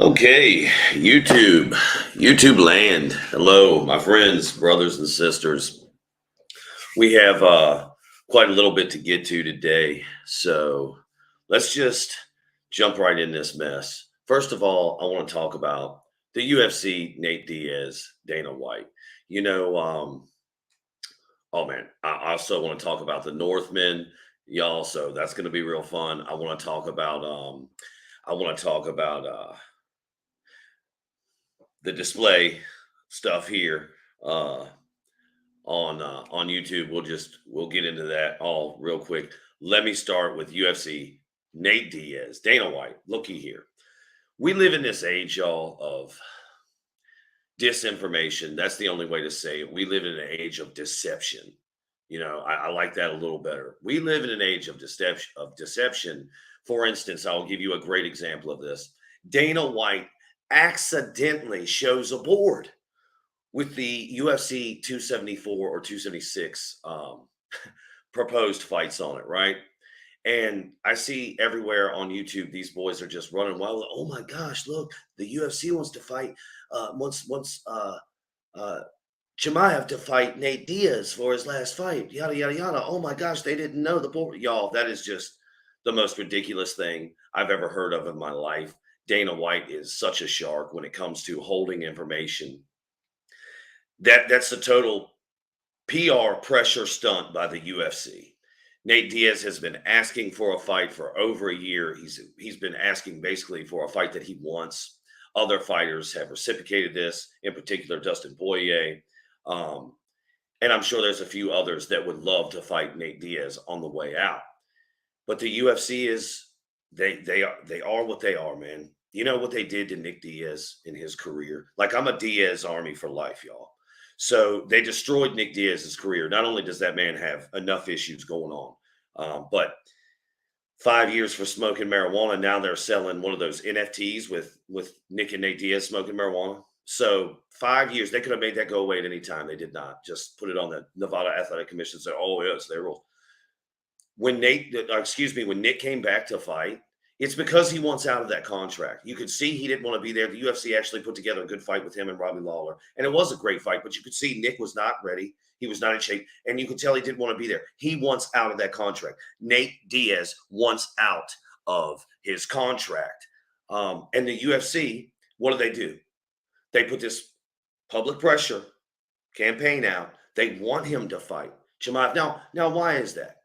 Okay, YouTube land. Hello, my friends, brothers, and sisters. We have quite a little bit to get to today. So let's just jump right in this mess. First of all, I want to talk about the UFC, Nate Diaz, Dana White. You know, oh man, I also want to talk about the Northman, y'all. So that's going to be real fun. I want to talk about the display stuff here uh, on YouTube. We'll get into that all real quick. Let me start with UFC. Nate Diaz, Dana White. Looky here. We live in this age, y'all, of disinformation. That's the only way to say it. We live in an age of deception. I like that a little better. We live in an age of deception. For instance, I'll give you a great example of this. Dana White accidentally shows a board with the UFC 274 or 276 proposed fights on it, right? And I see everywhere on YouTube these boys are just running wild. Oh my gosh, look, the UFC wants to fight uh Chimaev to fight Nate Diaz for his last fight. Yada yada yada. Oh my gosh, they didn't know the board. Y'all, that is just the most ridiculous thing I've ever heard of in my life. Dana White is such a shark when it comes to holding information. That's a total PR pressure stunt by the UFC. Nate Diaz has been asking for a fight for over a year. He's been asking basically for a fight that he wants. Other fighters have reciprocated this, in particular Dustin Poirier, um, and I'm sure there's a few others that would love to fight Nate Diaz on the way out. But the UFC is they are what they are, man. You know what they did to Nick Diaz in his career? Like I'm a Diaz army for life, y'all. So they destroyed Nick Diaz's career. Not only does that man have enough issues going on, but 5 years for smoking marijuana. Now they're selling one of those NFTs with Nick and Nate Diaz smoking marijuana. So 5 years, they could have made that go away at any time. They did not. Just put it on the Nevada Athletic Commission and say, "Oh yes, they will." When Nick came back to fight, it's because he wants out of that contract. You could see he didn't want to be there. The UFC actually put together a good fight with him and Robbie Lawler, and it was a great fight. But you could see Nick was not ready. He was not in shape, and you could tell he didn't want to be there. He wants out of that contract. Nate Diaz wants out of his contract, and the UFC. What do? They put this public pressure campaign out. They want him to fight Chimaev. Now, why is that?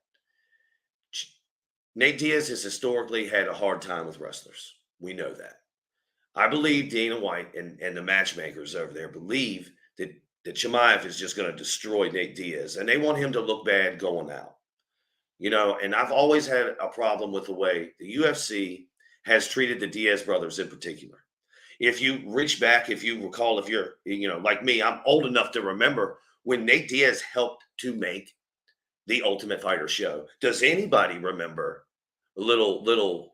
Nate Diaz has historically had a hard time with wrestlers. We know that. I believe Dana White and the matchmakers over there believe that Chimaev is just going to destroy Nate Diaz, and they want him to look bad going out. And I've always had a problem with the way the UFC has treated the Diaz brothers in particular. If you reach back, if you recall, if you're, like me, I'm old enough to remember when Nate Diaz helped to make the Ultimate Fighter show. Does anybody remember a little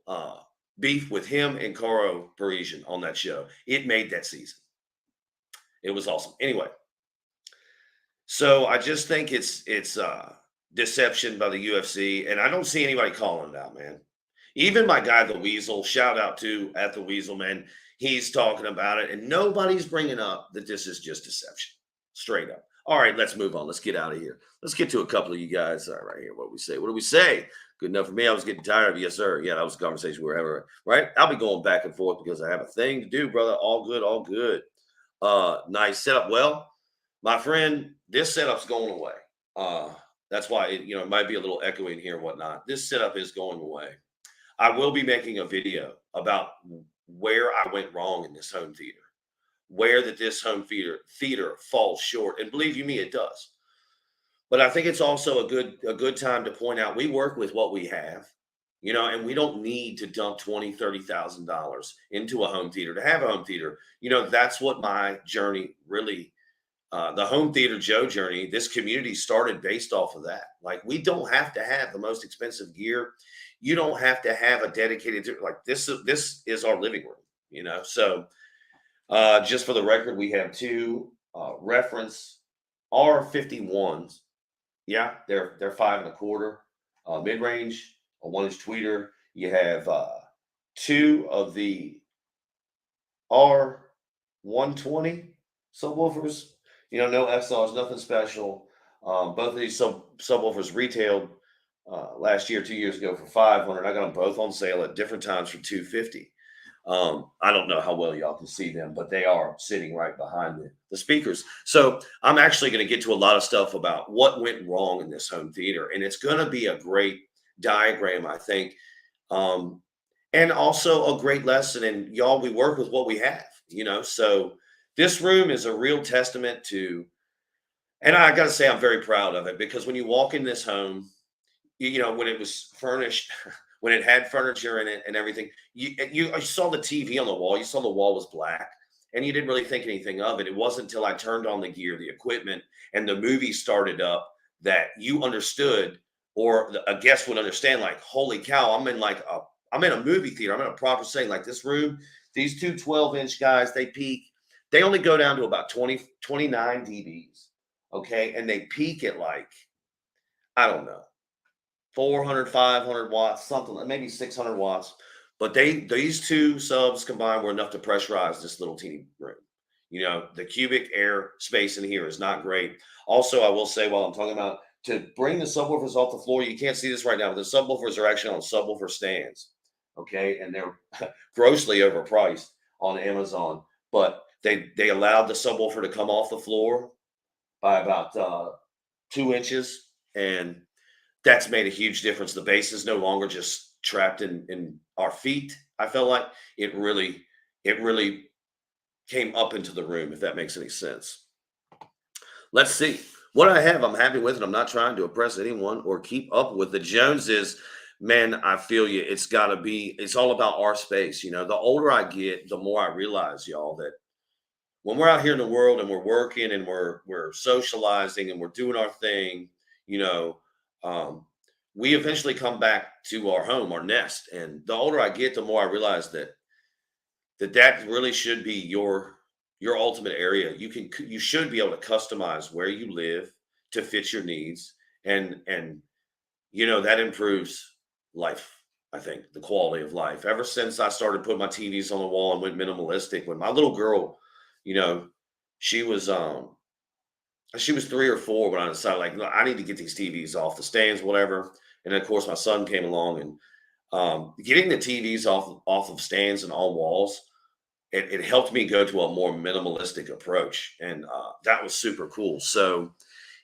beef with him and Caro Parisian on that show? It made that season. It was awesome. Anyway, so I just think it's deception by the UFC, and I don't see anybody calling it out, man. Even my guy, the Weasel, shout out to at the Weasel, man. He's talking about it, and nobody's bringing up that this is just deception, straight up. All right, let's move on. Let's get out of here. Let's get to a couple of you guys. All right, right here. What do we say? What do we say? Good enough for me. I was getting tired of it. Yes, sir. Yeah, that was a conversation we were having. Right? I'll be going back and forth because I have a thing to do, brother. All good, all good. Nice setup. Well, my friend, this setup's going away. That's why it might be a little echoing here and whatnot. This setup is going away. I will be making a video about where I went wrong in this home theater, where that this home theater falls short, and believe you me, it does. But I think it's also a good time to point out we work with what we have, and we don't need to dump $20,000-$30,000 into a home theater to have a home theater. That's what my journey really, the Home Theater Joe journey. This community started based off of that. Like we don't have to have the most expensive gear. You don't have to have a dedicated like this. This is our living room. So just for the record, we have two reference R51s. Yeah, they're 5 1/4 mid range, a 1-inch tweeter. You have two of the R120 subwoofers. No XLRs, nothing special. Both of these subwoofers retailed last year, 2 years ago for 500. I got them both on sale at different times for 250. I don't know how well y'all can see them, but they are sitting right behind the speakers. So I'm actually going to get to a lot of stuff about what went wrong in this home theater, and it's going to be a great diagram, I think, um, and also a great lesson. And y'all, we work with what we have, So this room is a real testament to, and I got to say, I'm very proud of it because when you walk in this home, when it was furnished, when it had furniture in it and everything, you saw the TV on the wall. You saw the wall was black, and you didn't really think anything of it. It wasn't until I turned on the gear, the equipment, and the movie started up that you understood, or a guest would understand. Like, holy cow, I'm in a movie theater. I'm in a proper setting. Like this room, these two 12-inch guys, they peak. They only go down to about 29 dBs. Okay, and they peak at like, I don't know, 400, 500 watts, something like maybe 600 watts. But these two subs combined were enough to pressurize this little teeny room. The cubic air space in here is not great. Also, I will say, while I'm talking about, to bring the subwoofers off the floor, you can't see this right now, but the subwoofers are actually on subwoofer stands. Okay. And they're grossly overpriced on Amazon. But they allowed the subwoofer to come off the floor by about 2 inches. And that's made a huge difference. The bass is no longer just trapped in our feet. I felt like it really came up into the room, if that makes any sense. Let's see what I have. I'm happy with it. I'm not trying to impress anyone or keep up with the Joneses. Man, I feel you. It's all about our space. The older I get, the more I realize, y'all, that when we're out here in the world and we're working and we're socializing and we're doing our thing, you know, um, we eventually come back to our home, our nest. And the older I get, the more I realize that really should be your ultimate area. You should be able to customize where you live to fit your needs, and that improves life. I think the quality of life. Ever since I started putting my TVs on the wall and went minimalistic, when my little girl, you know, she was um she was 3 or 4 when I decided, like, "Look, I need to get these TVs off the stands, whatever." And then, of course, my son came along, and getting the TVs off of stands and on walls, it helped me go to a more minimalistic approach, and that was super cool. So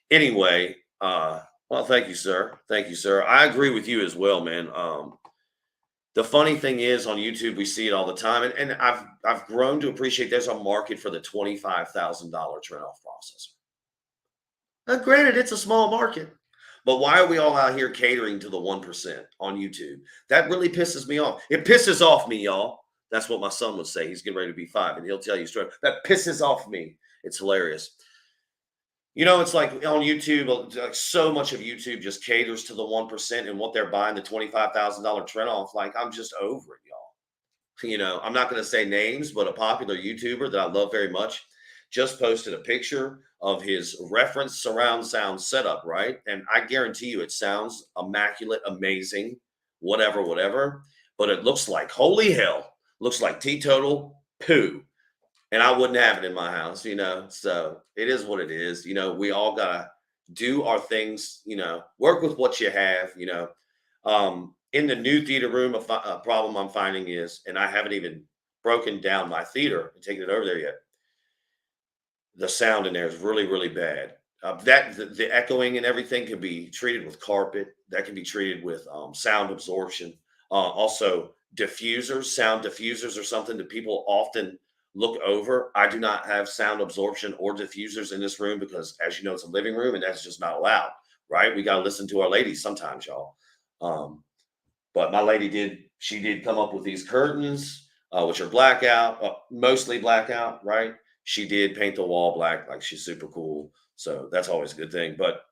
anyway, well, thank you, sir. Thank you, sir. I agree with you as well, man. The funny thing is, on YouTube, we see it all the time, and I've grown to appreciate there's a market for the $25,000 turn-off processor. Now, granted, it's a small market, but why are we all out here catering to the 1% on YouTube? That really pisses me off. It pisses off me, y'all. That's what my son would say. He's getting ready to be 5, and he'll tell you straight. That pisses off me. It's hilarious. It's like on YouTube, like so much of YouTube just caters to the 1% and what they're buying the $25,000 trend off. Like, I'm just over it, y'all. I'm not going to say names, but a popular YouTuber that I love very much just posted a picture of his reference surround sound setup, right? And I guarantee you it sounds immaculate, amazing, whatever, whatever. But it looks like, holy hell, looks like teetotal poo. And I wouldn't have it in my house. So it is what it is. We all gotta do our things, work with what you have. In the new theater room, a problem I'm finding is, and I haven't even broken down my theater and taken it over there yet. The sound in there is really, really bad. The echoing and everything can be treated with carpet. That can be treated with sound absorption. Also, sound diffusers are something that people often look over. I do not have sound absorption or diffusers in this room because, as you know, it's a living room and that's just not allowed, right? We got to listen to our ladies sometimes, y'all. But my lady she did come up with these curtains, which are blackout, mostly blackout, right? She did paint the wall black, like she's super cool. So that's always a good thing. But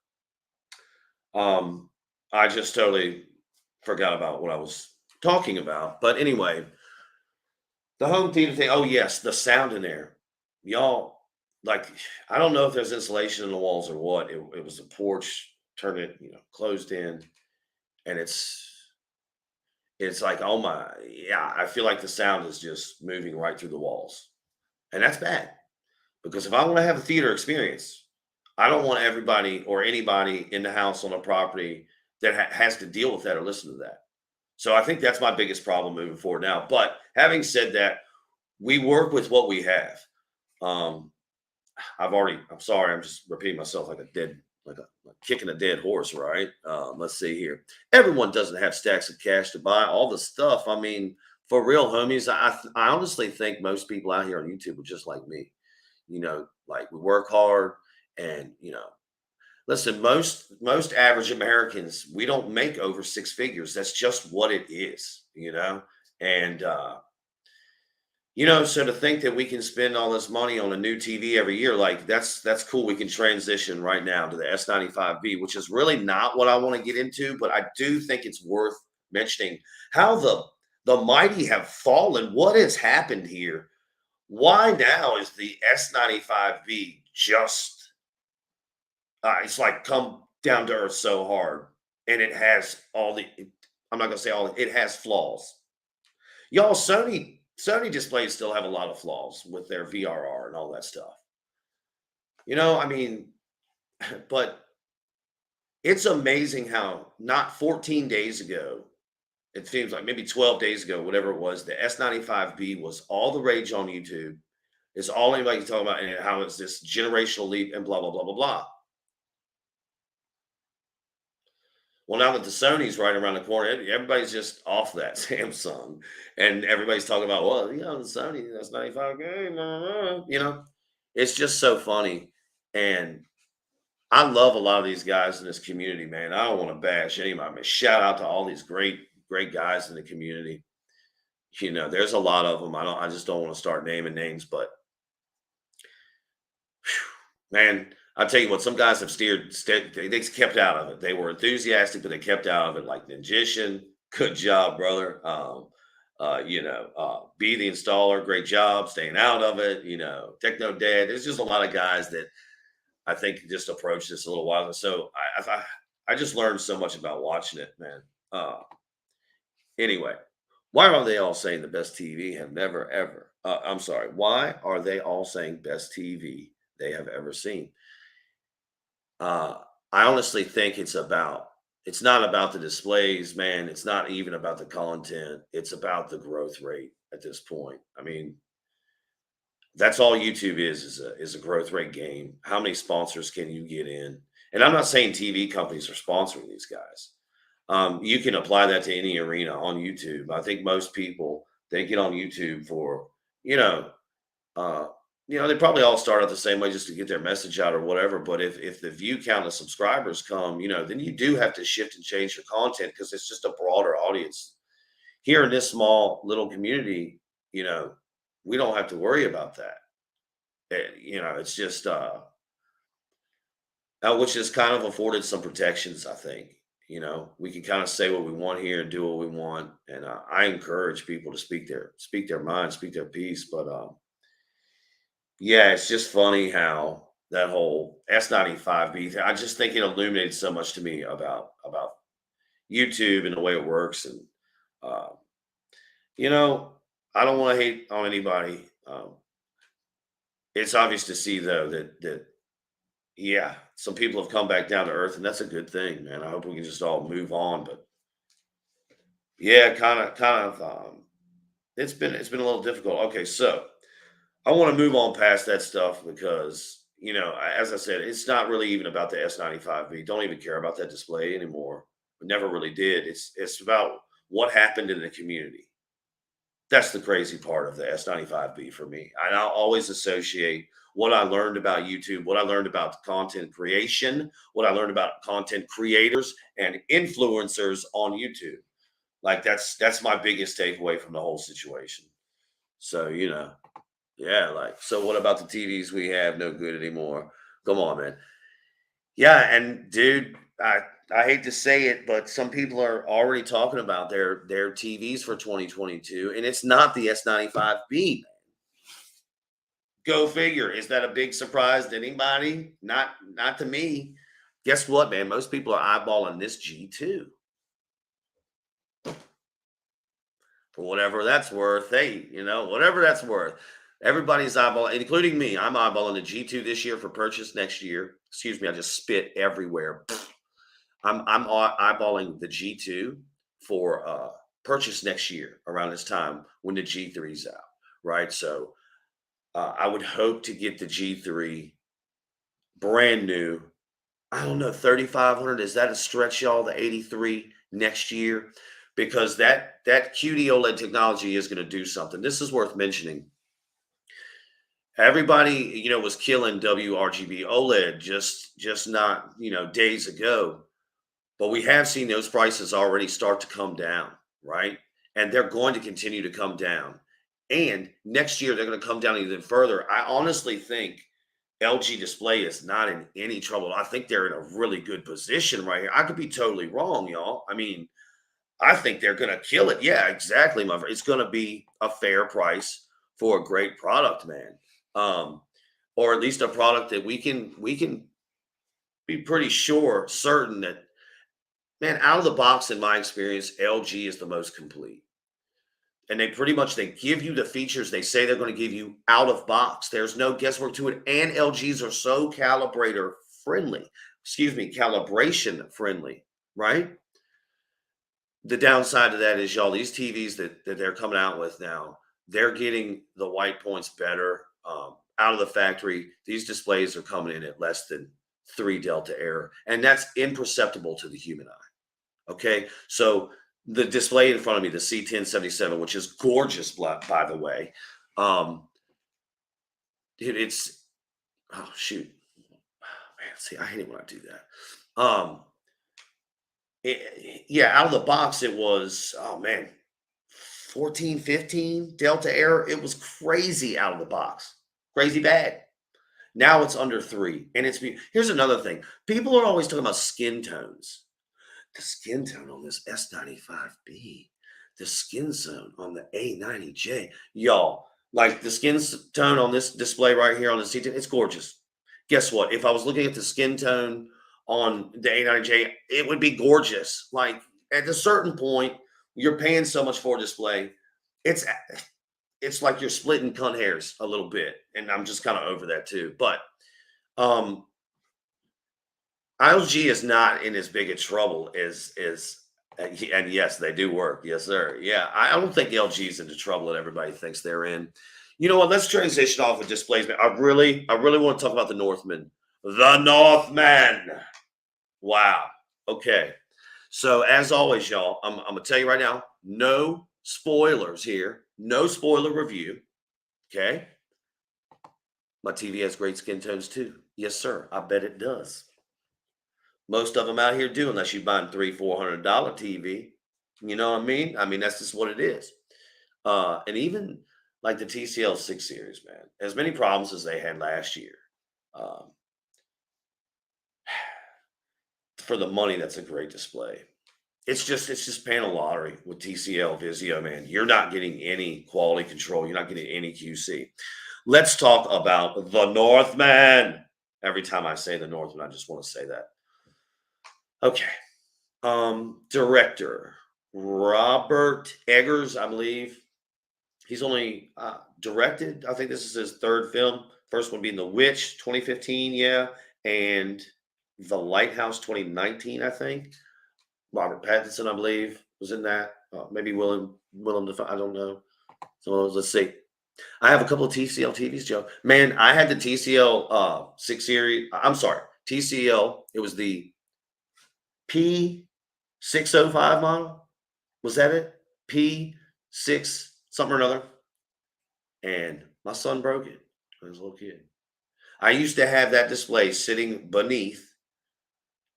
I just totally forgot about what I was talking about. But anyway, the home theater thing. Oh, yes, the sound in there. Y'all, like, I don't know if there's insulation in the walls or what. It was a porch, turned it, closed in, and It's like, oh my, yeah, I feel like the sound is just moving right through the walls. And that's bad because if I want to have a theater experience, I don't want everybody or anybody in the house on a property that has to deal with that or listen to that. So I think that's my biggest problem moving forward now. But having said that, we work with what we have. Um, I'm sorry, I'm just repeating myself like kicking a dead horse, right? Let's see here. Everyone doesn't have stacks of cash to buy all the stuff. I mean, for real, homies, I honestly think most people out here on YouTube are just like me. Like we work hard and, listen, most average Americans, we don't make over six figures. That's just what it is. And so to think that we can spend all this money on a new TV every year, like that's cool. We can transition right now to the S95B, which is really not what I want to get into, but I do think it's worth mentioning how the mighty have fallen. What has happened here? Why now is the S95B just it's like come down to earth so hard, and it has all the I'm not gonna say all it has flaws. Y'all, Sony displays still have a lot of flaws with their VRR and all that stuff. I mean, but it's amazing how not 14 days ago, it seems like maybe 12 days ago, whatever it was, the S95B was all the rage on YouTube. It's all anybody can talk about and how it's this generational leap and blah, blah, blah, blah, blah. Well, now that the Sony's right around the corner, everybody's just off that Samsung, and everybody's talking about, well, the Sony that's 95 game, it's just so funny, and I love a lot of these guys in this community, man. I don't want to bash anybody. Man, shout out to all these great, great guys in the community. There's a lot of them. I just don't want to start naming names, but man, I'll tell you what, some guys have they kept out of it. They were enthusiastic, but they kept out of it. Like Ninjician, good job, brother. Be the installer, great job, staying out of it. Techno Dad. There's just a lot of guys that I think just approached this a little while. So I just learned so much about watching it, man. Anyway, why are they all saying the best TV have never ever? I'm sorry. Why are they all saying best TV they have ever seen? Uh, I honestly think it's not about the displays, man. It's not even about the content. It's about the growth rate at this point. I mean, that's all YouTube is a growth rate game. How many sponsors can you get in? And I'm not saying TV companies are sponsoring these guys. You can apply that to any arena on YouTube. I think most people they get on YouTube for you know uh, they probably all start out the same way just to get their message out or whatever. But if the view count of subscribers come, then you do have to shift and change your content because it's just a broader audience. Here in this small little community, we don't have to worry about that. It's just which has kind of afforded some protections, I think. We can kind of say what we want here and do what we want, and I encourage people to speak their mind, speak their piece. But yeah, it's just funny how that whole S95B thing. I just think it illuminated so much to me about YouTube and the way it works, and uh, you know, I don't want to hate on anybody. It's obvious to see though that yeah, some people have come back down to earth, and that's a good thing, man. I hope we can just all move on. But yeah, kind of, it's been a little difficult. Okay, so I want to move on past that stuff because as I said, it's not really even about the S95B. Don't even care about that display anymore. We never really did. It's about what happened in the community. That's the crazy part of the S95B for me. I'll always associate what I learned about YouTube, what I learned about content creation, what I learned about content creators and influencers on YouTube. Like that's my biggest takeaway from the whole situation. So, yeah, like so what about the TVs we have no good anymore? Come on, man. Yeah, and dude, I hate to say it, but some people are already talking about their TVs for 2022, and it's not the S95B. Go figure. Is that a big surprise to anybody? Not to me. Guess what, man? Most people are eyeballing this G2. for whatever that's worth. Hey, whatever that's worth. Everybody's eyeballing, including me. I'm eyeballing the G2 this year for purchase next year. Excuse me, I just spit everywhere. I'm eyeballing the G2 for purchase next year around this time when the G3's out, right? So I would hope to get the G3 brand new. I don't know, 3,500. Is that a stretch, y'all? The 83 next year, because that QD OLED technology is going to do something. This is worth mentioning. Everybody, was killing WRGB OLED just not days ago. But we have seen those prices already start to come down, right? And they're going to continue to come down. And next year, they're going to come down even further. I honestly think LG Display is not in any trouble. I think they're in a really good position right here. I could be totally wrong, y'all. I mean, I think they're going to kill it. Yeah, exactly, my friend. It's going to be a fair price for a great product, man. Um, or at least a product that we can be pretty certain that, man, out of the box, in my experience, LG is the most complete. And they give you the features they say they're going to give you out of box. There's no guesswork to it. And LGs are so calibrator friendly. Excuse me, calibration friendly, right? The downside of that is, y'all, these TVs that they're coming out with now, they're getting the white points better out of the factory. These displays are coming in at less than 3 delta error, and that's imperceptible to the human eye. Okay, so the display in front of me, the C1077, which is gorgeous, by the way. It's oh shoot, man. See, I hate it when I do that. Yeah, out of the box, it was, oh man, 14, 15 delta error. It was crazy out of the box, crazy bad. Now it's under 3, and here's another thing. People are always talking about skin tones. The skin tone on this S95B, the skin tone on the A90J, y'all, like the tone on this display right here on the C10, it's gorgeous. Guess what? If I was looking at the skin tone on the A90J, it would be gorgeous. Like at a certain point, you're paying so much for a display, it's it's like you're splitting cunt hairs a little bit, and I'm just kind of over that too. But um, LG is not in as big a trouble and yes, they do work. Yes, sir. Yeah, I don't think LG is into trouble that everybody thinks they're in. You know what? Let's transition off of displays. I really want to talk about the Northman. The Northman. Wow. Okay. So as always, y'all, I'm gonna tell you right now, no spoilers here. No spoiler review. Okay. My TV has great skin tones too. Yes, sir. I bet it does. Most of them out here do, unless you're buying $300-400 TV. You know what I mean? I mean, that's just what it is. And even like the TCL 6 series, man, as many problems as they had last year. Um, for the money, that's a great display. It's just paying a lottery with TCL Vizio, man. You're not getting any quality control. You're not getting any QC. Let's talk about the Northman. Every time I say the Northman, I just want to say that. Okay. Director Robert Eggers, I believe. He's only directed, I think this is his third film. First one being The Witch, 2015, yeah, and The Lighthouse, 2019, I think. Robert Pattinson, I believe, was in that. Maybe Willem Dafoe, I don't know. So let's see. I have a couple of TCL TVs, Joe. Man, I had the TCL 6 series. I'm sorry, TCL. It was the P605 model. Was that it? P6 something or another. And my son broke it when I was a little kid. I used to have that display sitting beneath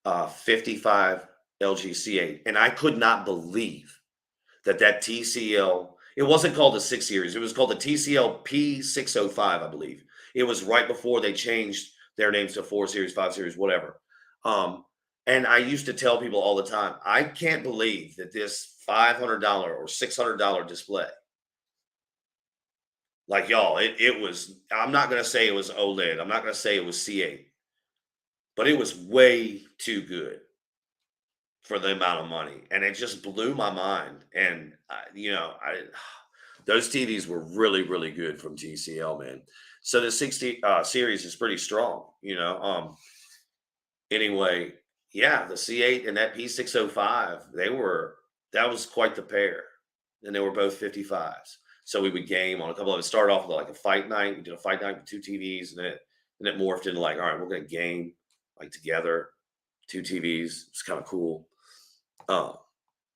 55 LG C8, and I could not believe that TCL. It wasn't called the 6 series. It was called the TCL P605, I believe. It was right before they changed their names to 4 series, 5 series, whatever. And I used to tell people all the time, I can't believe that this $500 or $600 display, like y'all, it was. I'm not gonna say it was OLED. I'm not gonna say it was C8, but it was way too good. for the amount of money, and it just blew my mind. And those TVs were really, really good from TCL, man. So the 60 series is pretty strong. Anyway, yeah, the C8 and that P605, that was quite the pair, and they were both 55s. So we would game on a couple of it. Started off with like a fight night. We did a fight night with two TVs, and it morphed into like, all right, we're gonna game like together, two TVs. It's kind of cool. Uh,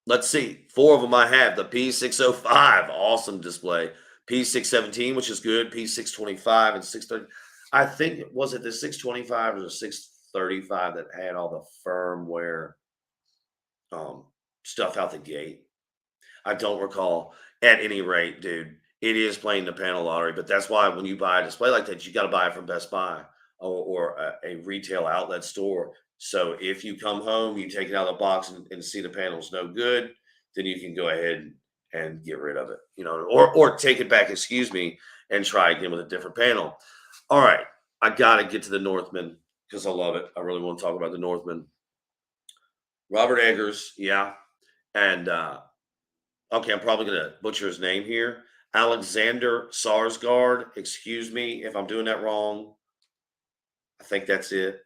let's see. Four of them I have. The P605, awesome display. P617, which is good. P625 and 630. I think was it the 625 or the 635 that had all the firmware um, stuff out the gate. I don't recall. At any rate, dude, it is playing the panel lottery. But that's why when you buy a display like that, you got to buy it from Best Buy or a retail outlet store. So if you come home, you take it out of the box and see the panel's no good, then you can go ahead and get rid of it, or take it back, excuse me, and try again with a different panel. All right, I got to get to the Northman because I love it. I really want to talk about the Northman. Robert Eggers, yeah, and okay, I'm probably going to butcher his name here. Alexander Sarsgaard. Excuse me if I'm doing that wrong. I think that's it.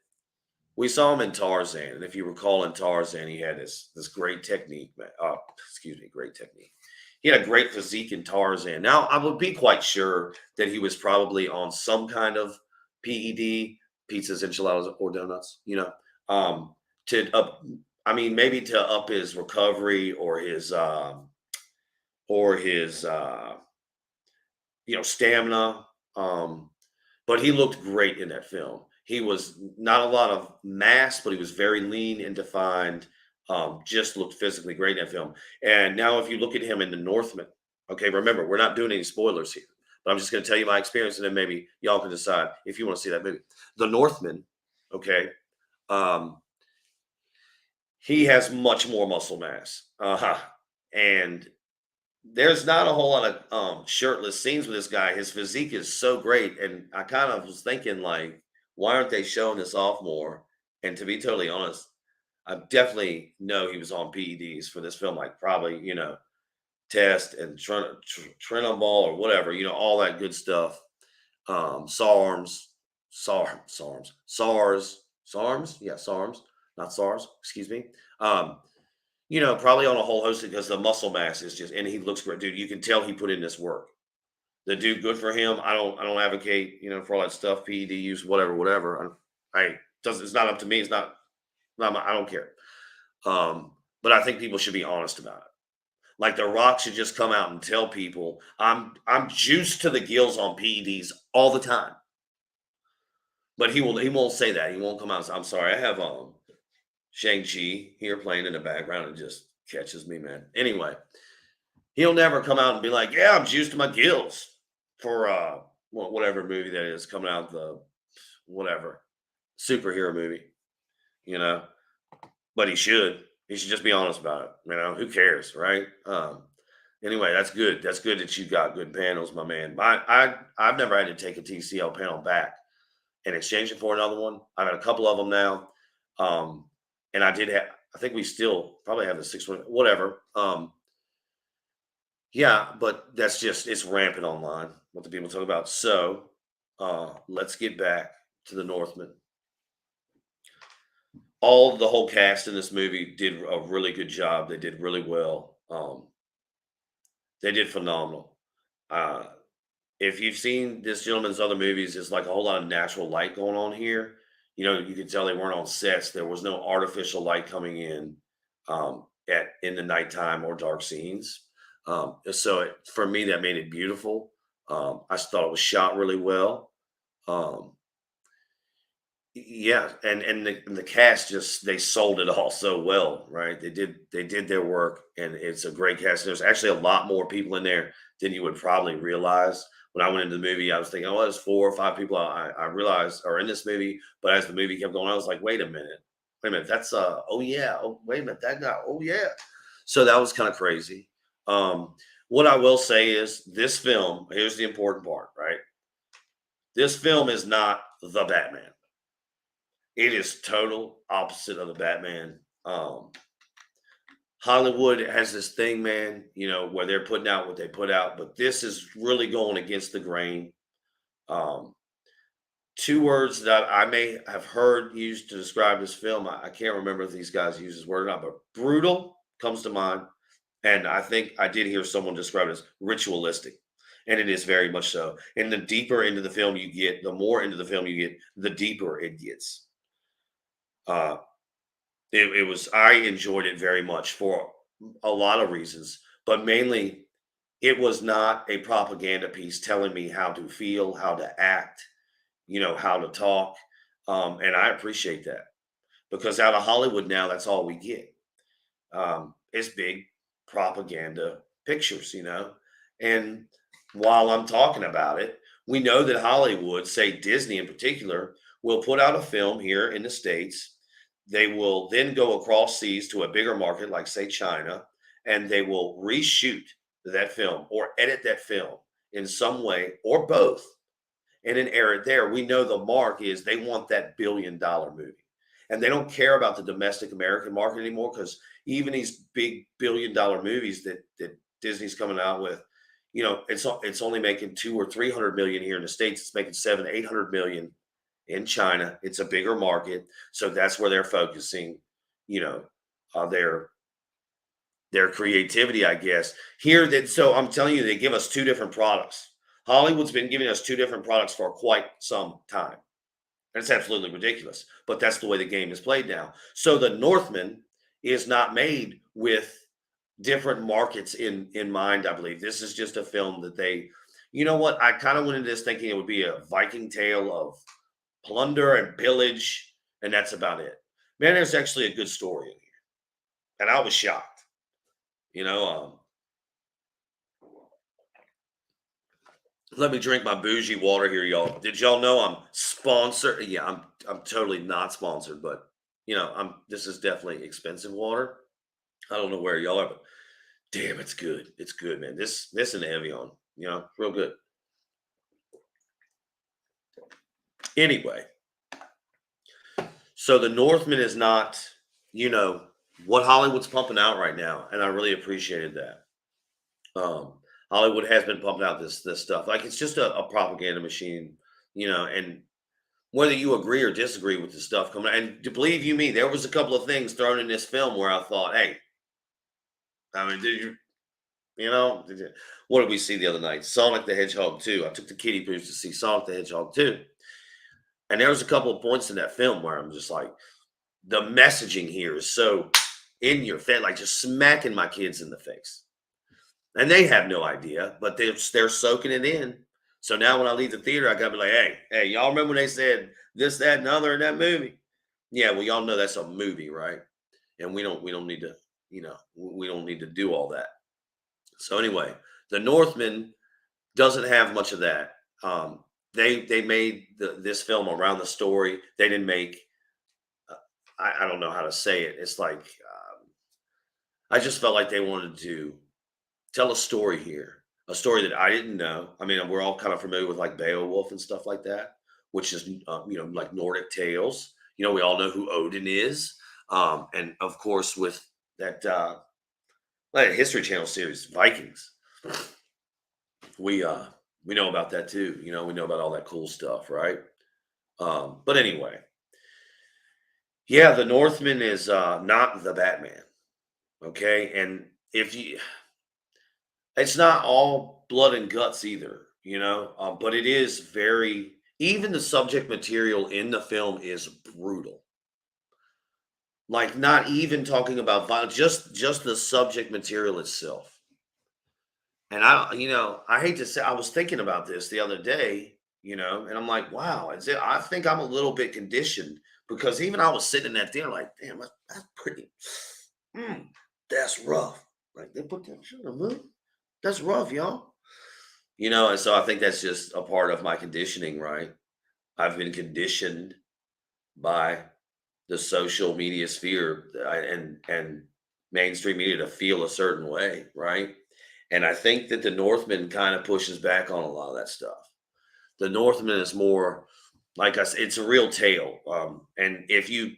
We saw him in Tarzan, and if you recall in Tarzan, he had this great technique. Excuse me, great technique. He had a great physique in Tarzan. Now, I would be quite sure that he was probably on some kind of PED, pizzas, enchiladas, or donuts. To up. I mean, maybe to up his recovery or his stamina. But he looked great in that film. He was not a lot of mass, but he was very lean and defined. Just looked physically great in that film. And now, if you look at him in The Northman, okay, remember, we're not doing any spoilers here, but I'm just going to tell you my experience, and then maybe y'all can decide if you want to see that movie. The Northman, okay, um, he has much more muscle mass. And there's not a whole lot of shirtless scenes with this guy. His physique is so great, and I kind of was thinking like, why aren't they showing this off more? And to be totally honest, I definitely know he was on PEDs for this film, like probably test and Trenibol or whatever, all that good stuff. SARMs, SARS, yeah, SARMs, not SARS, excuse me. Um, probably on a whole host because the muscle mass is just, and he looks great, dude. You can tell he put in this work. The dude, good for him. I don't advocate, for all that stuff, PED use, whatever. It's not up to me. It's not I don't care. But I think people should be honest about it. Like The Rock should just come out and tell people, I'm juiced to the gills on PEDs all the time. But he won't say that. He won't come out and say, I'm sorry, I have Shang-Chi here playing in the background and just catches me, man. Anyway, he'll never come out and be like, "Yeah, I'm juiced to my gills for whatever movie that is coming out, the whatever superhero movie," you know. But he should. He should just be honest about it. Who cares, right? Anyway, that's good. That's good that you got good panels, my man. I've never had to take a TCL panel back and exchange it for another one. I've had a couple of them now. And I did have, I think we still probably have the 6 one, whatever. Yeah, but it's rampant online what the people talk about. So let's get back to the Northman. The whole cast in this movie did a really good job. They did really well. They did phenomenal. Uh, if you've seen this gentleman's other movies, there's like a whole lot of natural light going on here. You could tell they weren't on sets. There was no artificial light coming in in the nighttime or dark scenes. For me, that made it beautiful. I thought it was shot really well. Um, yeah, and the cast just they sold it all so well, right? They did their work, and it's a great cast. There's actually a lot more people in there than you would probably realize. When I went into the movie, I was thinking, oh, there's 4 or 5 people I realized are in this movie. But as the movie kept going, I was like, wait a minute, that's oh yeah, oh wait a minute, that guy, oh yeah. So that was kind of crazy. What I will say is this film. Here's the important part, right? This film is not the Batman. It is total opposite of the Batman. Hollywood has this thing, man, where they're putting out what they put out, but this is really going against the grain. Um, Two words that I may have heard used to describe this film. I can't remember if these guys use this word or not, but brutal comes to mind. And I think I did hear someone describe it as ritualistic. And it is very much so. And the deeper into the film you get, the more into the film you get, the deeper it gets. Uh, it was, I enjoyed it very much for a lot of reasons, but mainly it was not a propaganda piece telling me how to feel, how to act, how to talk. And I appreciate that because out of Hollywood now, that's all we get. Is big propaganda pictures. And while I'm talking about it, we know that Hollywood, say Disney in particular, will put out a film here in the States. They will then go across seas to a bigger market, like, say, China, and they will reshoot that film or edit that film in some way or both and then air it there. We know the mark is they want that $1 billion movie. And they don't care about the domestic American market anymore because even these big $1 billion movies that Disney's coming out with, it's only making 200 or 300 million here in the States. It's making 700 800 million in China. It's a bigger market, so that's where they're focusing, you know, their creativity, I guess. Here, that so I'm telling you, they give us two different products. Hollywood's been giving us two different products for quite some time. And it's absolutely ridiculous, but that's the way the game is played now. So the Northman is not made with different markets in mind. I believe this is just a film that they, you know what? I kind of went into this thinking it would be a Viking tale of plunder and pillage, and that's about it. Man, there's actually a good story in here, and I was shocked. You know, let me drink my bougie water here, y'all. Did y'all know I'm sponsored? Yeah, I'm totally not sponsored, but I'm this is definitely expensive water. I don't know where y'all are, but damn, it's good. It's good, man. This and Evian, real good. Anyway, so the Northman is not, you know, what Hollywood's pumping out right now, and I really appreciated that. Um, Hollywood has been pumping out this stuff like it's just a propaganda machine, and whether you agree or disagree with the stuff coming out, and to believe you me, there was a couple of things thrown in this film where I thought, hey, I mean, what did we see the other night? Sonic the Hedgehog 2. I took the kiddie poos to see Sonic the Hedgehog 2. And there was a couple of points in that film where I'm just like, the messaging here is so in your face, like just smacking my kids in the face. And they have no idea, but they're soaking it in. So now when I leave the theater, I gotta be like, hey, y'all remember when they said this, that, and other in that movie? Yeah, well, y'all know that's a movie, right? And we don't need to, we don't need to do all that. So anyway, the Northman doesn't have much of that. They made this film around the story. They didn't make. I don't know how to say it. It's like I just felt like they wanted to tell a story here, a story that I didn't know. I mean, we're all kind of familiar with like Beowulf and stuff like that, which is like Nordic tales. We all know who Odin is, and of course with that like History Channel series Vikings, we we know about that too. We know about all that cool stuff, right? But anyway, yeah, the Northman is not the Batman. Okay, and if you it's not all blood and guts either, but it is very, even the subject material in the film is brutal. Like not even talking about violence, just the subject material itself. And I hate to say, I was thinking about this the other day, and I'm like, wow, I think I'm a little bit conditioned because even I was sitting in that theater like, damn, that's pretty, mm, that's rough. Like they put that shit in a movie. That's rough, y'all. And so I think that's just a part of my conditioning, right? I've been conditioned by the social media sphere and mainstream media to feel a certain way, right? And I think that the Northman kind of pushes back on a lot of that stuff. The Northman is more like I said, it's a real tale. And if you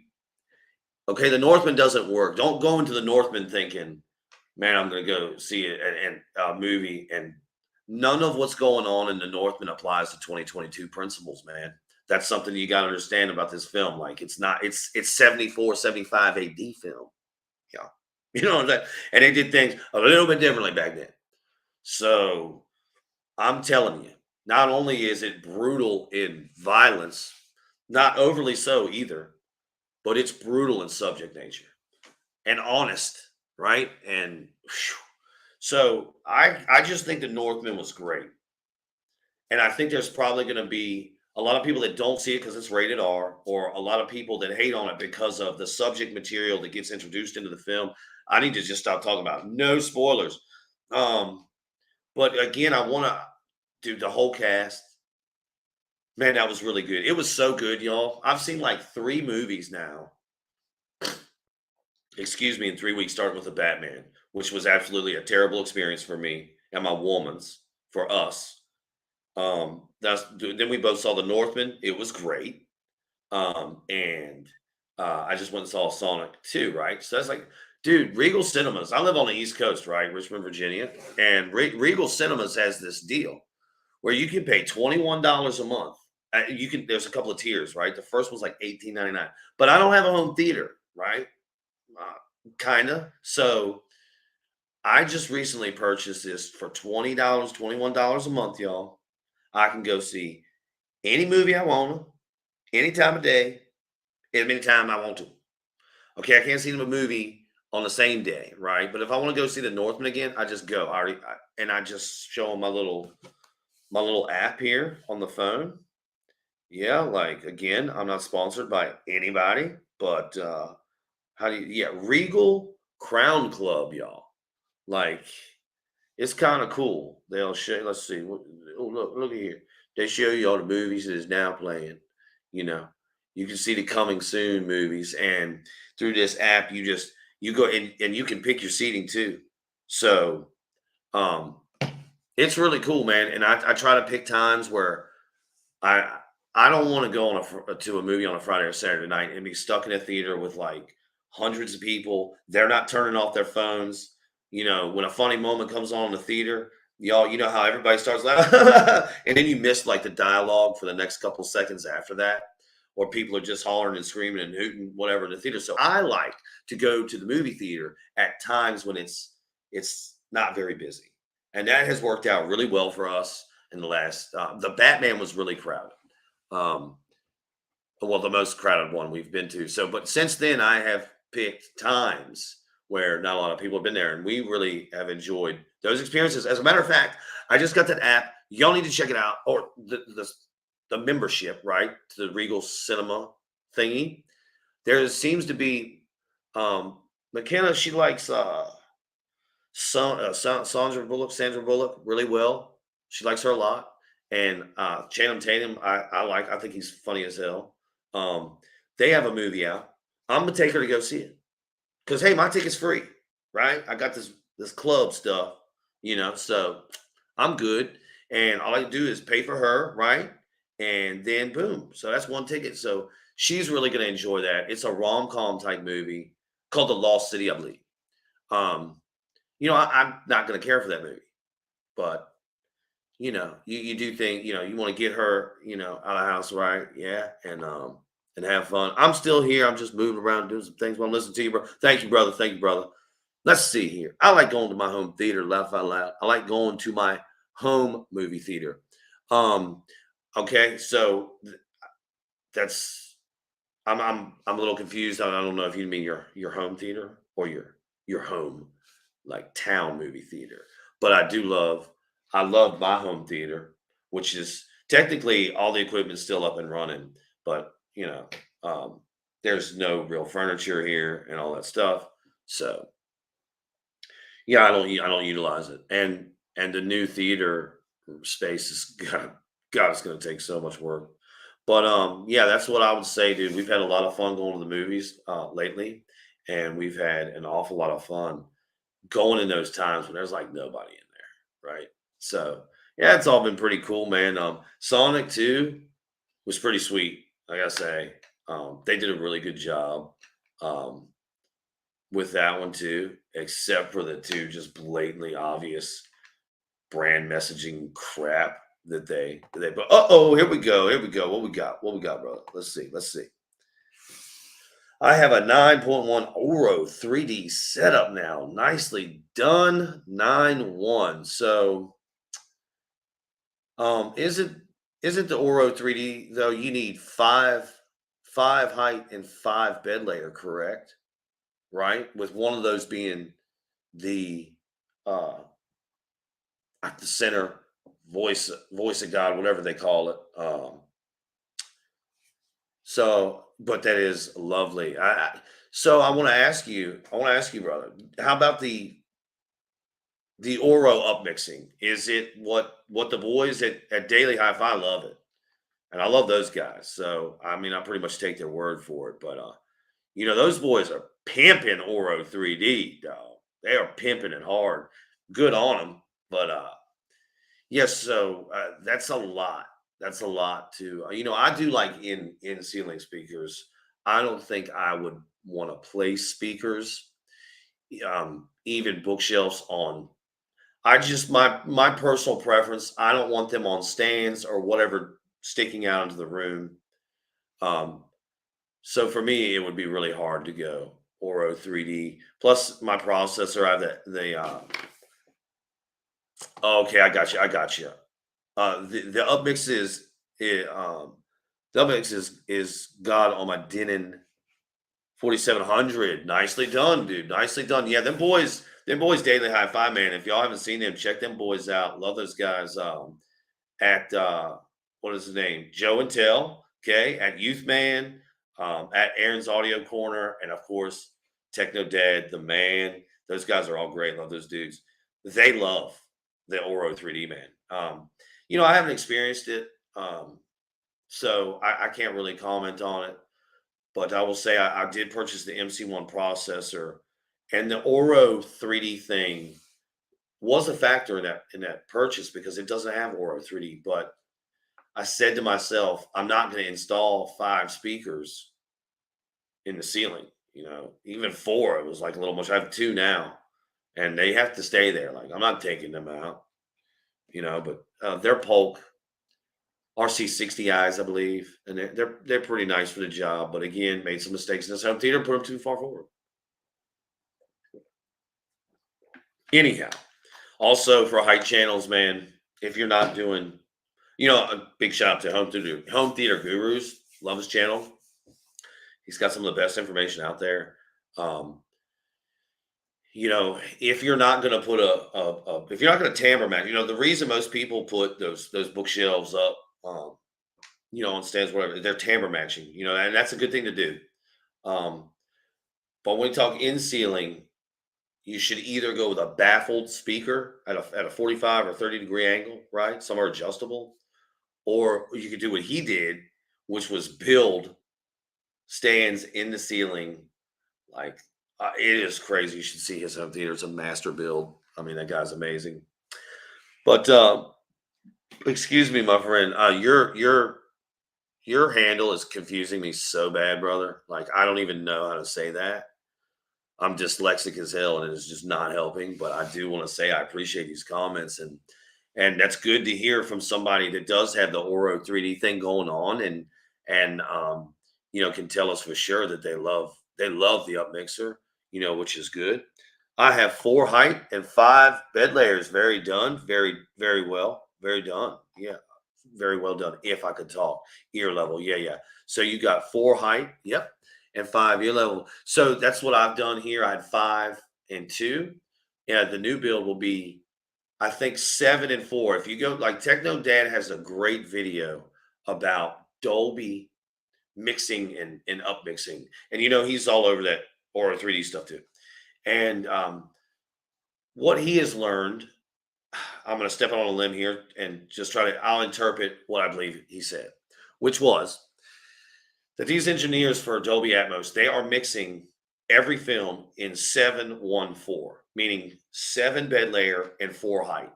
Okay, the Northman doesn't work. Don't go into the Northman thinking, man, I'm gonna go see it and a movie, and none of what's going on in the Northman applies to 2022 principles, man. That's something you got to understand about this film. Like it's not, it's 74, 75 AD film. Yeah. You know what I'm saying? And they did things a little bit differently back then. So I'm telling you, not only is it brutal in violence, not overly so either, but it's brutal in subject nature and honest, right? And phew. So I just think the Northman was great. And I think there's probably going to be a lot of people that don't see it because it's rated R, or a lot of people that hate on it because of the subject material that gets introduced into the film. I need to just stop talking about it. No spoilers. Um, but again, I want to do the whole cast. Man, that was really good. It was so good, y'all. I've seen like 3 movies now, excuse me, in 3 weeks, starting with the Batman, which was absolutely a terrible experience for me and my woman's, for us. That's then we both saw the Northman. It was great. And I just went and saw Sonic 2, right? So that's like, dude, Regal Cinemas. I live on the East Coast, right? Richmond, Virginia. And Regal Cinemas has this deal where you can pay $21 a month. You can, there's a couple of tiers, right? The first one's like 18.99. But I don't have a home theater, right? Kinda. So I just recently purchased this for $20, $21 a month, y'all. I can go see any movie I want to, any time of day, as many time I want to. Okay, I can't see the movie on the same day, right? But if I want to go see the Northman again, I just go. And I just show them my little app here on the phone. Yeah, like again, I'm not sponsored by anybody, but how do you? Yeah, Regal Crown Club, y'all. Like it's kind of cool. They'll show. Let's see. Oh, look at here. They show you all the movies that is now playing. You know, you can see the coming soon movies, and through this app, you go and you can pick your seating too. So um, it's really cool, man. And I try to pick times where I I don't want to go on to a movie on a Friday or Saturday night and be stuck in a theater with like hundreds of people. They're not turning off their phones. You know, when a funny moment comes on in the theater, y'all, you know how everybody starts laughing, and then you miss like the dialogue for the next couple seconds after that, or people are just hollering and screaming and hooting, whatever in the theater. So I like to go to the movie theater at times when it's not very busy, and that has worked out really well for us in the last. The Batman was really crowded. Um, well, the most crowded one we've been to. So, but since then, I have picked times where not a lot of people have been there, and we really have enjoyed those experiences. As a matter of fact, I just got that app. Y'all need to check it out, or the membership, right, to the Regal Cinema thingy. There seems to be McKenna. She likes Sandra Bullock really well. She likes her a lot. And Channing Tatum, I like. I think he's funny as hell. Um, they have a movie out. I'm gonna take her to go see it because hey, my ticket's free, right? I got this club stuff, so I'm good. And all I do is pay for her, right? And then boom. So that's one ticket. So she's really gonna enjoy that. It's a rom-com type movie called The Lost City, I believe. Um, I'm not gonna care for that movie, but you do think, you want to get her, out of the house, right? Yeah, and have fun. I'm still here. I'm just moving around, doing some things while I'm listening to you, bro. Thank you, brother. Thank you, brother. Let's see here. I like going to my home theater, laugh out loud. I like going to my home movie theater. Um, okay, so that's I'm a little confused. I don't know if you mean your home theater or your home like town movie theater. But I love my home theater, which is technically all the equipment's still up and running, but um, there's no real furniture here and all that stuff. So yeah, I don't utilize it. And the new theater space is God, it's gonna take so much work. But yeah, that's what I would say, dude. We've had a lot of fun going to the movies lately, and we've had an awful lot of fun going in those times when there's like nobody in there, right? So yeah, it's all been pretty cool, man. Sonic 2 was pretty sweet, I gotta say. They did a really good job. um, with that one too, except for the two just blatantly obvious brand messaging crap that they. But here we go, here we go. What we got, brother? Let's see, let's see. I have a 9.1 Oro 3D setup now. Nicely done. 9.1. So, isn't the Oro 3D though? You need five height and five bed layer, correct? Right? With one of those being the uh at the center voice of God, whatever they call it. So, but that is lovely. So I want to ask you, brother, how about the Oro upmixing? Is it what the boys at Daily Hi-Fi love it? And I love those guys. So I mean, I pretty much take their word for it. But those boys are pimping Oro 3D, dog. They are pimping it hard. Good on them. But yes, so that's a lot. That's a lot to I do like in ceiling speakers. I don't think I would want to place speakers, even bookshelves on. I just my personal preference. I don't want them on stands or whatever sticking out into the room. Um, so for me, it would be really hard to go Oro 3D. Plus, my processor, I have the. Okay, I got you. I got you. The upmix the upmix is God on my Denon 4700. Nicely done, dude. Nicely done. Yeah, them boys Daily High Five, man. If y'all haven't seen them, check them boys out. Love those guys. At what is his name? Joe and Tell, okay, at Youth Man, at Aaron's Audio Corner, and of course, Techno Dad, the man. Those guys are all great. Love those dudes. They love the Oro 3D, man. I haven't experienced it, so I can't really comment on it. But I will say I did purchase the MC1 processor, and the Oro 3D thing was a factor in that purchase because it doesn't have Oro 3D. But I said to myself, I'm not going to install five speakers in the ceiling. Even four, it was like a little much. I have two now, and they have to stay there. Like I'm not taking them out. But they're Polk RC60Is, I believe, and they're pretty nice for the job. But again, made some mistakes in this home theater, put them too far forward. Anyhow, also for height channels, man, if you're not doing, a big shout out to Home Theater Gurus. Love his channel. He's got some of the best information out there. Um, if you're not going to put if you're not going to tamper match, the reason most people put those bookshelves up, on stands, whatever, they're tamper matching, and that's a good thing to do. Um, but when you talk in ceiling, you should either go with a baffled speaker at a 45 or 30-degree angle, right? Some are adjustable, or you could do what he did, which was build stands in the ceiling. Like it is crazy. You should see his home theater. It's a master build. I mean, that guy's amazing. But excuse me, my friend. Your handle is confusing me so bad, brother. Like I don't even know how to say that. I'm dyslexic as hell, and it's just not helping. But I do want to say I appreciate these comments, and that's good to hear from somebody that does have the Oro 3D thing going on, and can tell us for sure that they love the up mixer, which is good. I have four height and five bed layers. Very done. Very, very well. Very done. Yeah. Very well done. If I could talk ear level. Yeah. Yeah. So you got four height. Yep. And five ear level. So that's what I've done here. I had five and two. Yeah. The new build will be, I think, 7 and 4. If you go, like, Techno Dad has a great video about Dolby mixing and up mixing. And he's all over that Aura 3D stuff too. And what he has learned, I'm going to step on a limb here and just I'll interpret what I believe he said, which was that these engineers for Dolby Atmos, they are mixing every film in 7-1-4, meaning 7 bed layer and 4 height.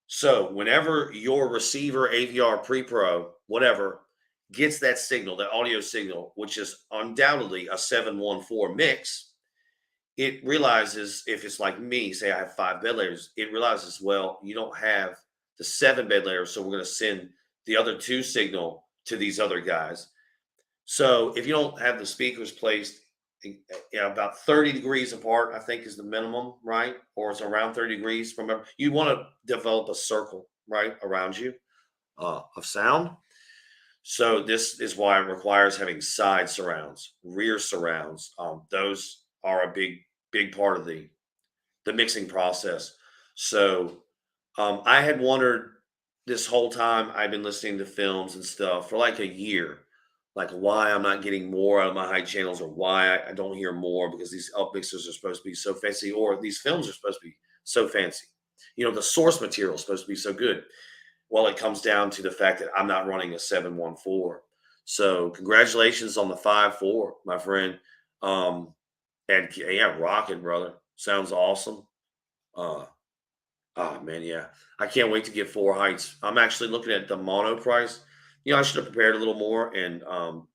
So whenever your receiver, AVR, pre-pro, whatever, gets that signal, that audio signal, which is undoubtedly a 714 mix, it realizes, if it's like me, say I have 5 bed layers, it realizes, well, you don't have the 7 bed layers, so we're going to send the other 2 signal to these other guys. So if you don't have the speakers placed, about 30 degrees apart, I think is the minimum, right? Or it's around 30 degrees. Remember, you want to develop a circle, right, around you of sound. So this is why it requires having side surrounds, rear surrounds. Those are a big part of the mixing process. So I had wondered this whole time I've been listening to films and stuff for like a year, like why I'm not getting more out of my high channels, or why I don't hear more, because these up mixers are supposed to be so fancy, or these films are supposed to be so fancy. The source material is supposed to be so good. Well, it comes down to the fact that I'm not running a 714. So congratulations on the 5.4, my friend. And yeah, rocking, brother. Sounds awesome. Uh, oh man, yeah. I can't wait to get 4 heights. I'm actually looking at the mono price. I should have prepared a little more, and I'm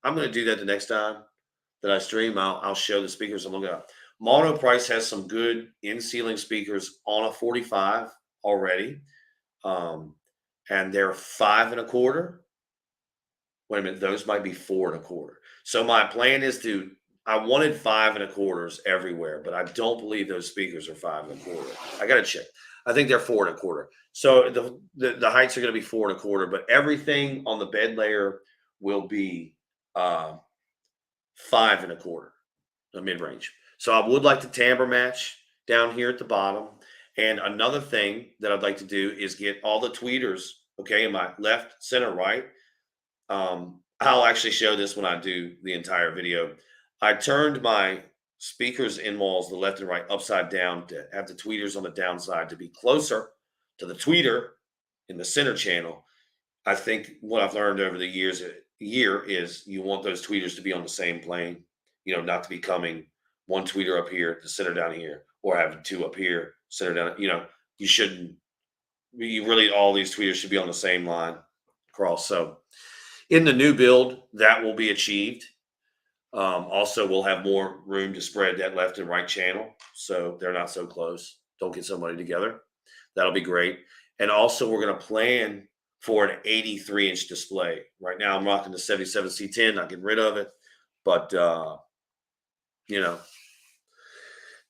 gonna do that the next time that I stream. I'll show the speakers I'm looking at. Mono price has some good in ceiling speakers on a 45 already. Um, and they're 5.25. Wait a minute, those might be 4.25. So my plan is I wanted 5.25s everywhere, but I don't believe those speakers are 5.25. I got to check. I think they're 4.25. So the heights are going to be 4.25, but everything on the bed layer will be 5.25, the mid range. So I would like to timbre match down here at the bottom. And another thing that I'd like to do is get all the tweeters, okay, in my left, center, right. I'll actually show this when I do the entire video. I turned my speakers in walls, the left and right, upside down to have the tweeters on the downside to be closer to the tweeter in the center channel. I think what I've learned over the year is you want those tweeters to be on the same plane, not to be coming one tweeter up here, the center down here, or having 2 up here, center down. You shouldn't. You really, all these tweeters should be on the same line across. So in the new build, that will be achieved. Also, we'll have more room to spread that left and right channel, so they're not so close. Don't get somebody together. That'll be great. And also, we're going to plan for an 83-inch display. Right now, I'm rocking the 77C10, not getting rid of it. But,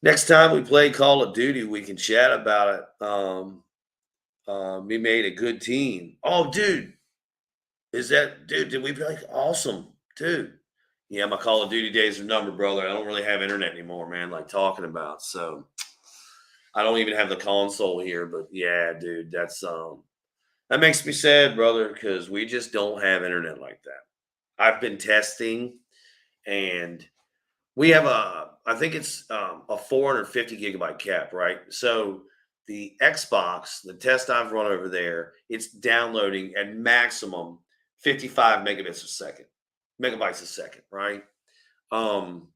next time we play Call of Duty, we can chat about it. We made a good team. Oh, dude, did we play? Awesome, dude. Yeah, my Call of Duty days are numbered, brother. I don't really have internet anymore, man, like talking about. So I don't even have the console here, but yeah, dude, that makes me sad, brother, because we just don't have internet like that. I've been testing, and we have I think it's a 450 gigabyte cap, right? So the Xbox, the test I've run over there, it's downloading at maximum 55 megabytes a second, right? Um,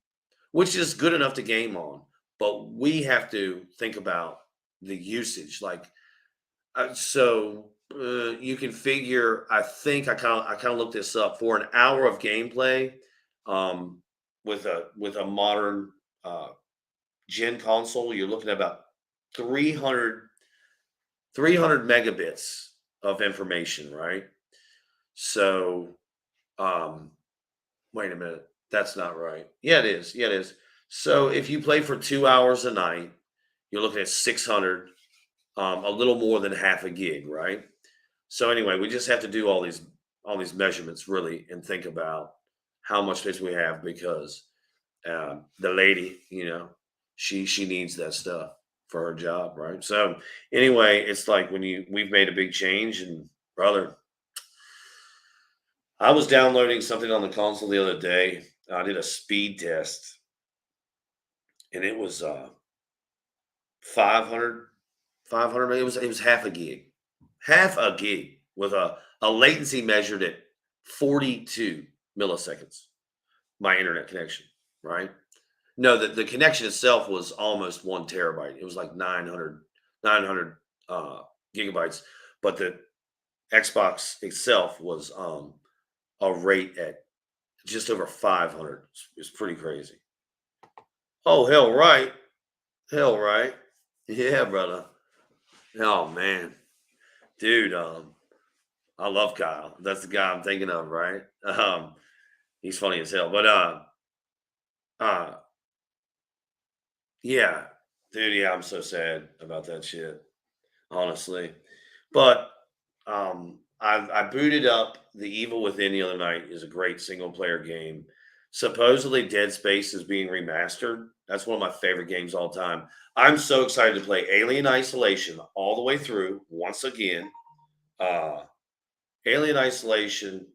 which is good enough to game on, but we have to think about the usage. Like, you can figure. I think I kind of looked this up for an hour of gameplay, um, with a modern uh, gen console. You're looking at about 300 megabits of information, right? So, um, wait a minute, that's not right. Yeah, it is. Yeah, it is. So if you play for 2 hours a night, you're looking at 600, a little more than half a gig, right? So anyway, we just have to do all these measurements really and think about how much space we have, because the lady, she needs that stuff for her job, right? So anyway, it's like we've made a big change, and brother, I was downloading something on the console the other day. I did a speed test, and it was 500, it was half a gig with a latency measured at 42 milliseconds. My internet connection, right? No, the connection itself was almost 1 terabyte. It was like 900 uh, gigabytes, but the Xbox itself was a rate at just over 500 is pretty crazy. Oh, hell right. Hell right. Yeah, brother. Oh man. Dude, I love Kyle. That's the guy I'm thinking of, right? He's funny as hell. But uh yeah. Dude, yeah, I'm so sad about that shit, honestly. But I booted up The Evil Within the other night. Is a great single player game. Supposedly Dead Space is being remastered. That's one of my favorite games all time. I'm so excited to play Alien Isolation all the way through once again. Uh Alien Isolation,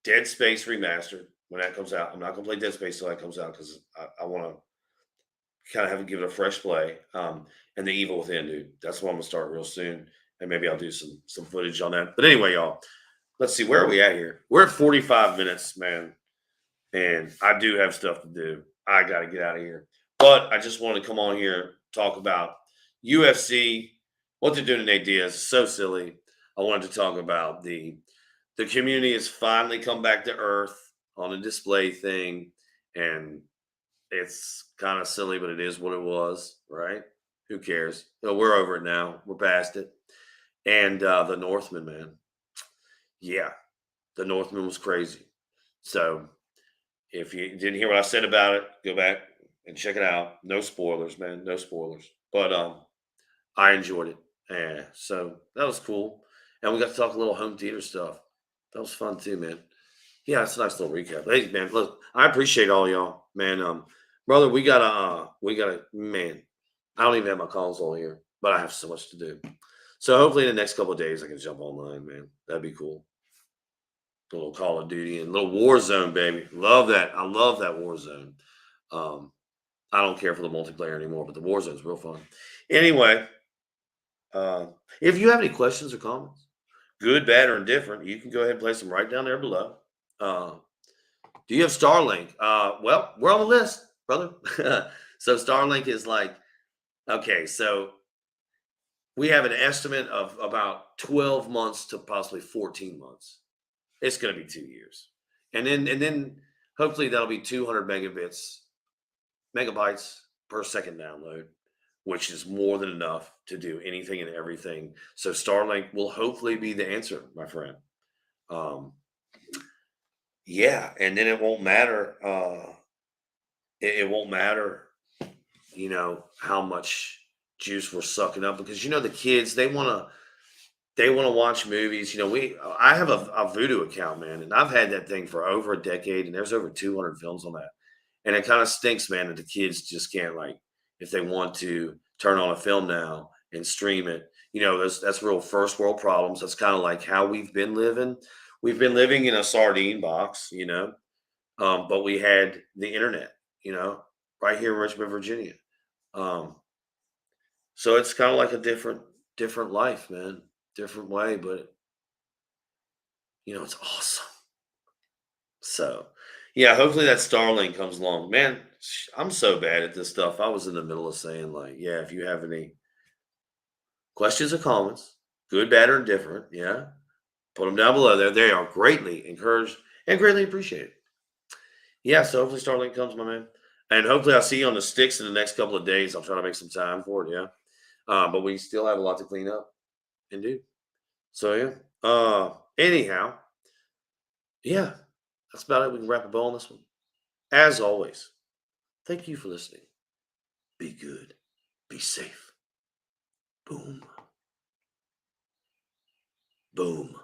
Dead Space remastered when that comes out. I'm not gonna play Dead Space till that comes out because I want to kind of have to give it a fresh play. And The Evil Within, dude. That's what I'm gonna start real soon, and maybe I'll do some footage on that. But anyway, y'all, let's see where are we at here. We're at 45 minutes, man, and I do have stuff to do. I got to get out of here, but I just wanted to come on here talk about UFC. What they're doing to Nate Diaz is so silly. I wanted to talk about the community has finally come back to earth on a display thing, and it's kind of silly, but it is what it was, right? Who cares? We're over it now. We're past it. And the Northman, man, yeah, the Northman was crazy. So if you didn't hear what I said about it, go back and check it out. No spoilers, man. No spoilers. But I enjoyed it. Yeah, so that was cool. And we got to talk a little home theater stuff. That was fun too, man. Yeah, it's a nice little recap. Hey, man, look, I appreciate all y'all, man. Brother, we gotta, man. I don't even have my console here, but I have so much to do. So hopefully in the next couple of days I can jump online, man. That'd be cool. A little Call of Duty and a little Warzone, baby. Love that. I love that Warzone. Um, I don't care for the multiplayer anymore, but the Warzone's real fun. Anyway, uh, if you have any questions or comments, good, bad, or indifferent, you can go ahead and place them right down there below. Uh, Do you have Starlink? Well, we're on the list, brother. So Starlink is like, okay, so we have an estimate of about 12 months to possibly 14 months. It's going to be 2 years. And then hopefully that'll be 200 megabytes per second download, which is more than enough to do anything and everything. So Starlink will hopefully be the answer, my friend. Um, yeah, and then it won't matter. It won't matter, how much juice we're sucking up because the kids they want to watch movies. I have a Voodoo account, man, and I've had that thing for over a decade, and there's over 200 films on that, and it kind of stinks, man, that the kids just can't like if they want to turn on a film now and stream it. That's real first world problems. That's kind of like how we've been living. We've been living in a sardine box, but we had the internet, you know, right here in Richmond, Virginia. Um, so it's kind of like a different life, man, different way, but it's awesome. So, yeah, hopefully that Starlink comes along, man. I'm so bad at this stuff. I was in the middle of saying like, yeah, if you have any questions or comments, good, bad, or indifferent, yeah, put them down below there. They are greatly encouraged and greatly appreciated. Yeah, so hopefully Starlink comes, my man. And hopefully I'll see you on the sticks in the next couple of days. I'll try to make some time for it, yeah. But we still have a lot to clean up and do. So yeah. Anyhow, yeah, that's about it. We can wrap a bow on this one. As always, thank you for listening. Be good. Be safe. Boom. Boom.